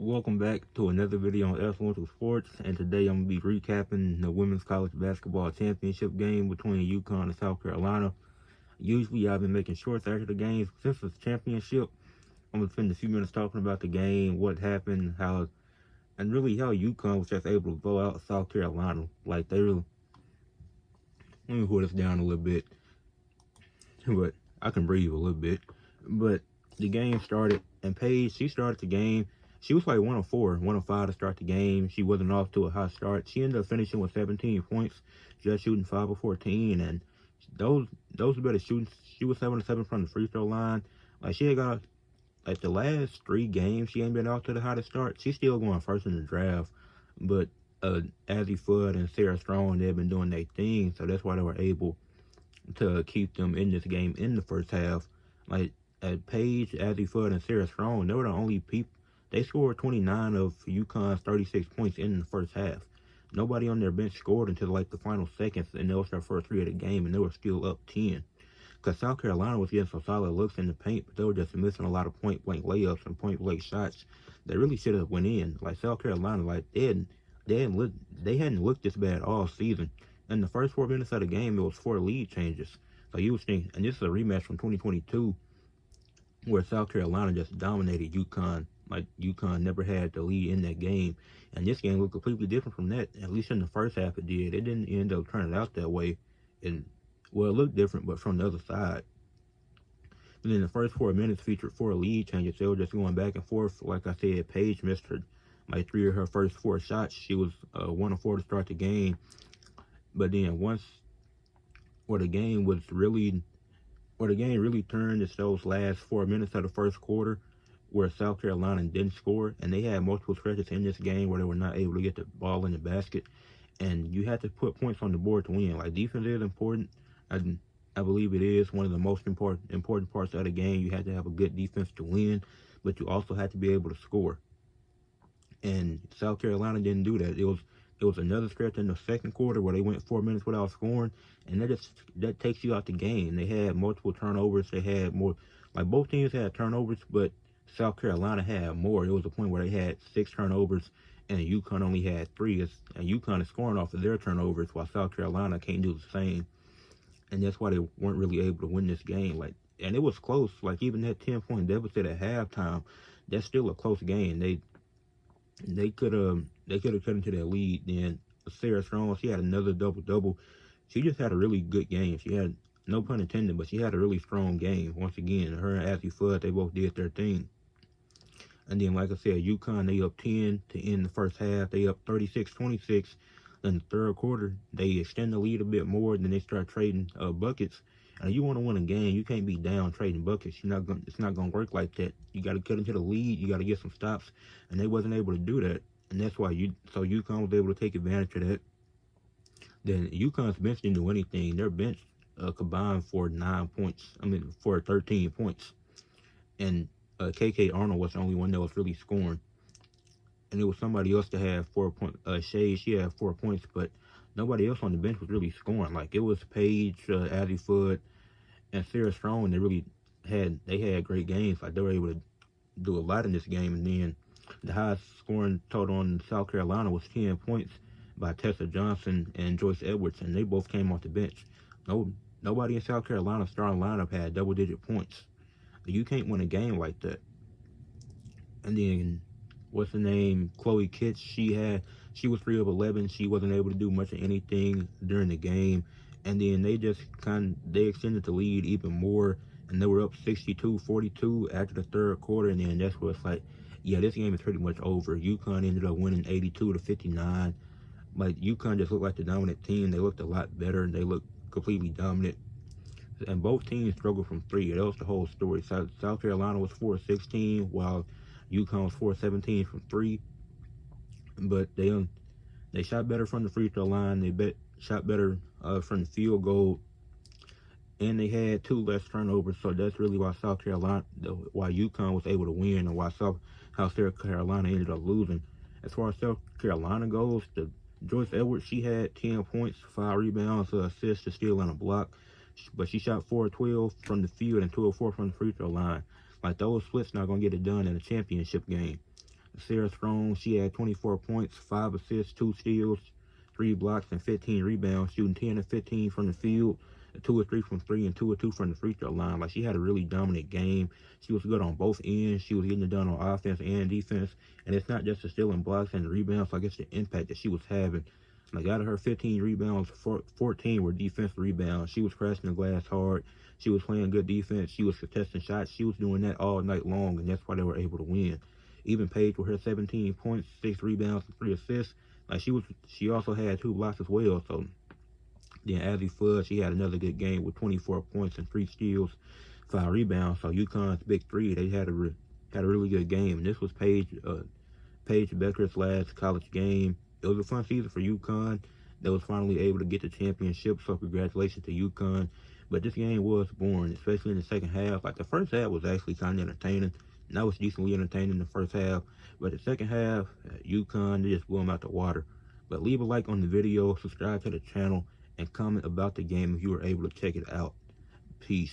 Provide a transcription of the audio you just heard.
Welcome back to another video on Influential Sports, and today I'm going to be recapping the Women's College Basketball Championship game between UConn and South Carolina. Usually I've been making shorts after the games. Since it's championship, I'm going to spend a few minutes talking about the game, what happened, and really how UConn was just able to blow out South Carolina. Like, they really... Let me hold this down a little bit, but I can breathe a little bit. But the game started, and Paige, she started the game. She was like 1 of 4, 1 of 5 to start the game. She wasn't off to a hot start. She ended up finishing with 17 points, just shooting 5 of 14, and those were better shooting. She was 7 of 7 from the free throw line. Like, she had got, like, the last 3 games, she ain't been off to the hottest start. She's still going first in the draft, but Azzy Fudd and Sarah Strong, they've been doing their thing, so that's why they were able to keep them in this game in the first half. Like, Paige, Azzy Fudd, and Sarah Strong, they were the only people. They scored 29 of UConn's 36 points in the first half. Nobody on their bench scored until like the final seconds, and that was their first 3 of the game, and they were still up 10. Because South Carolina was getting some solid looks in the paint, but they were just missing a lot of point-blank layups and point-blank shots that really should have went in. Like, South Carolina, like, they hadn't looked this bad all season. In the first 4 minutes of the game, it was 4 lead changes. So you was thinking, and this is a rematch from 2022, where South Carolina just dominated UConn. Like, UConn never had the lead in that game. And this game looked completely different from that. At least in the first half it did. It didn't end up turning out that way. And, well, it looked different, but from the other side. And then the first 4 minutes featured 4 lead changes. They were just going back and forth. Like I said, Paige missed like 3 of her first 4 shots. She was 1 of 4 to start the game. But then where the game really turned is those last 4 minutes of the first quarter, where South Carolina didn't score, and they had multiple stretches in this game where they were not able to get the ball in the basket, and you had to put points on the board to win. Like, defense is important. I believe it is one of the most important parts of the game. You had to have a good defense to win, but you also had to be able to score. And South Carolina didn't do that. It was another stretch in the second quarter where they went 4 minutes without scoring, and that takes you out the game. They had multiple turnovers. They had more, like, both teams had turnovers, but South Carolina had more. It was a point where they had 6 turnovers, and UConn only had 3. And UConn is scoring off of their turnovers, while South Carolina can't do the same. And that's why they weren't really able to win this game. Like, and it was close. Like, even that 10-point deficit at halftime, that's still a close game. They could have cut into that lead. Then Sarah Strong, she had another double-double. She just had a really good game. She had, no pun intended, but she had a really strong game. Once again, her and Azzy Fudd, they both did their thing. And then, like I said, UConn, they up 10 to end the first half. They up 36-26. In the third quarter, they extend the lead a bit more. Then they start trading buckets. And you want to win a game, you can't be down trading buckets. It's not gonna work like that. You got to cut into the lead. You got to get some stops. And they wasn't able to do that. And that's why UConn was able to take advantage of that. Then UConn's bench didn't do anything. Their bench combined for 13 points. And KK Arnold was the only one that was really scoring. And it was somebody else that had 4 points. Shay, she had 4 points, but nobody else on the bench was really scoring. Like, it was Paige, Azzy Fudd, and Sarah Strong. They had great games. Like, they were able to do a lot in this game. And then the highest scoring total on South Carolina was 10 points by Tessa Johnson and Joyce Edwards, and they both came off the bench. Nobody in South Carolina's starting lineup had double-digit points. You can't win a game like that. And then, what's the name? Chloe Kitts, she was 3 of 11. She wasn't able to do much of anything during the game. And then they extended the lead even more, and they were up 62-42 after the third quarter. And then that's where it's like, yeah, this game is pretty much over. UConn ended up winning 82-59. Like, UConn just looked like the dominant team. They looked a lot better, and they looked completely dominant. And both teams struggled from 3. That was the whole story. South Carolina was 4-16, while UConn was 4-17 from 3. But they shot better from the free throw line. They shot better from the field goal, and they had 2 less turnovers. So that's really why UConn was able to win, and how South Carolina ended up losing. As far as South Carolina goes, Joyce Edwards, she had 10 points, 5 rebounds, assists, a steal, and a block. But she shot 4 of 12 from the field and 2 of 4 from the free throw line. Like, those splits not going to get it done in a championship game. Sarah Strong, she had 24 points, 5 assists, 2 steals, 3 blocks, and 15 rebounds, shooting 10 of 15 from the field, 2 of 3 from 3, and 2 of 2 from the free throw line. Like, she had a really dominant game. She was good on both ends. She was getting it done on offense and defense. And it's not just the stealing blocks and rebounds, like, it's the impact that she was having. Like, out of her 15 rebounds, 14 were defensive rebounds. She was crashing the glass hard. She was playing good defense. She was contesting shots. She was doing that all night long, and that's why they were able to win. Even Paige with her 17 points, 6 rebounds, and 3 assists. Like, she also had 2 blocks as well. So then Azzy Fudd, she had another good game with 24 points and 3 steals, 5 rebounds. So UConn's big three, they had a really good game. And this was Paige Bueckers' last college game. It was a fun season for UConn. They was finally able to get the championship. So congratulations to UConn. But this game was boring, especially in the second half. Like, the first half was actually kind of entertaining. And I was decently entertaining in the first half. But the second half, UConn, they just blew them out the water. But leave a like on the video, subscribe to the channel, and comment about the game if you were able to check it out. Peace.